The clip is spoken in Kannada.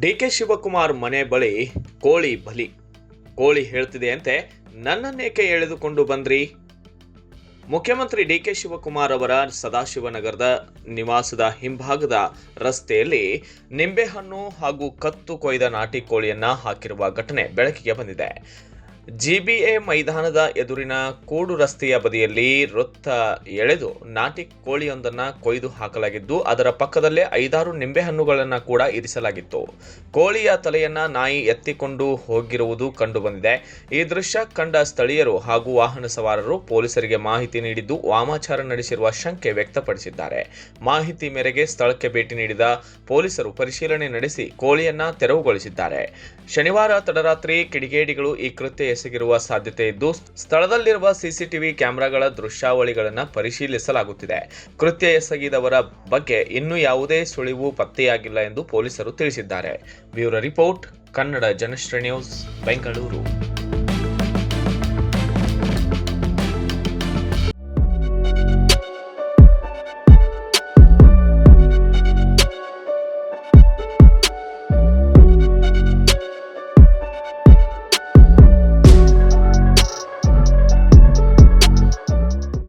ಡಿಕೆ ಶಿವಕುಮಾರ್ ಮನೆ ಬಳಿ ಕೋಳಿ ಬಲಿ. ಕೋಳಿ ಹೇಳ್ತಿದೆಯಂತೆ, ನನ್ನನ್ನೇಕೆ ಎಳೆದುಕೊಂಡು ಬಂದ್ರಿ? ಮುಖ್ಯಮಂತ್ರಿ ಡಿಕೆ ಶಿವಕುಮಾರ್ ಅವರ ಸದಾಶಿವನಗರದ ನಿವಾಸದ ಹಿಂಭಾಗದ ರಸ್ತೆಯಲ್ಲಿ ನಿಂಬೆಹಣ್ಣು ಹಾಗೂ ಕತ್ತು ಕೊಯ್ದ ನಾಟಿ ಕೋಳಿಯನ್ನ ಹಾಕಿರುವ ಘಟನೆ ಬೆಳಕಿಗೆ ಬಂದಿದೆ. ಜಿಬಿಎ ಮೈದಾನದ ಎದುರಿನ ಕೂಡು ರಸ್ತೆಯ ಬದಿಯಲ್ಲಿ ವೃತ್ತ ಎಳೆದು ನಾಟಿ ಕೋಳಿಯೊಂದನ್ನು ಕೊಯ್ದು ಹಾಕಲಾಗಿದ್ದು, ಅದರ ಪಕ್ಕದಲ್ಲೇ 5-6 ನಿಂಬೆಹಣ್ಣುಗಳನ್ನು ಕೂಡ ಇರಿಸಲಾಗಿತ್ತು. ಕೋಳಿಯ ತಲೆಯನ್ನ ನಾಯಿ ಎತ್ತಿಕೊಂಡು ಹೋಗಿರುವುದು ಕಂಡುಬಂದಿದೆ. ಈ ದೃಶ್ಯ ಕಂಡ ಸ್ಥಳೀಯರು ಹಾಗೂ ವಾಹನ ಸವಾರರು ಪೊಲೀಸರಿಗೆ ಮಾಹಿತಿ ನೀಡಿದ್ದು, ವಾಮಾಚಾರ ನಡೆಸಿರುವ ಶಂಕೆ ವ್ಯಕ್ತಪಡಿಸಿದ್ದಾರೆ. ಮಾಹಿತಿ ಮೇರೆಗೆ ಸ್ಥಳಕ್ಕೆ ಭೇಟಿ ನೀಡಿದ ಪೊಲೀಸರು ಪರಿಶೀಲನೆ ನಡೆಸಿ ಕೋಳಿಯನ್ನ ತೆರವುಗೊಳಿಸಿದ್ದಾರೆ. ಶನಿವಾರ ತಡರಾತ್ರಿ ಕಿಡಿಗೇಡಿಗಳು ಈ ಕೃತ್ಯ ಎಸಗಿರುವ ಸಾಧ್ಯತೆ ಇದ್ದು, ಸ್ಥಳದಲ್ಲಿರುವ ಸಿಸಿಟಿವಿ ಕ್ಯಾಮೆರಾಗಳ ದೃಶ್ಯಾವಳಿಗಳನ್ನು ಪರಿಶೀಲಿಸಲಾಗುತ್ತಿದೆ. ಕೃತ್ಯ ಎಸಗಿದವರ ಬಗ್ಗೆ ಇನ್ನೂ ಯಾವುದೇ ಸುಳಿವು ಪತ್ತೆಯಾಗಿಲ್ಲ ಎಂದು ಪೊಲೀಸರು ತಿಳಿಸಿದ್ದಾರೆ. Bureau report, Kannada Janashri news, Bengaluru.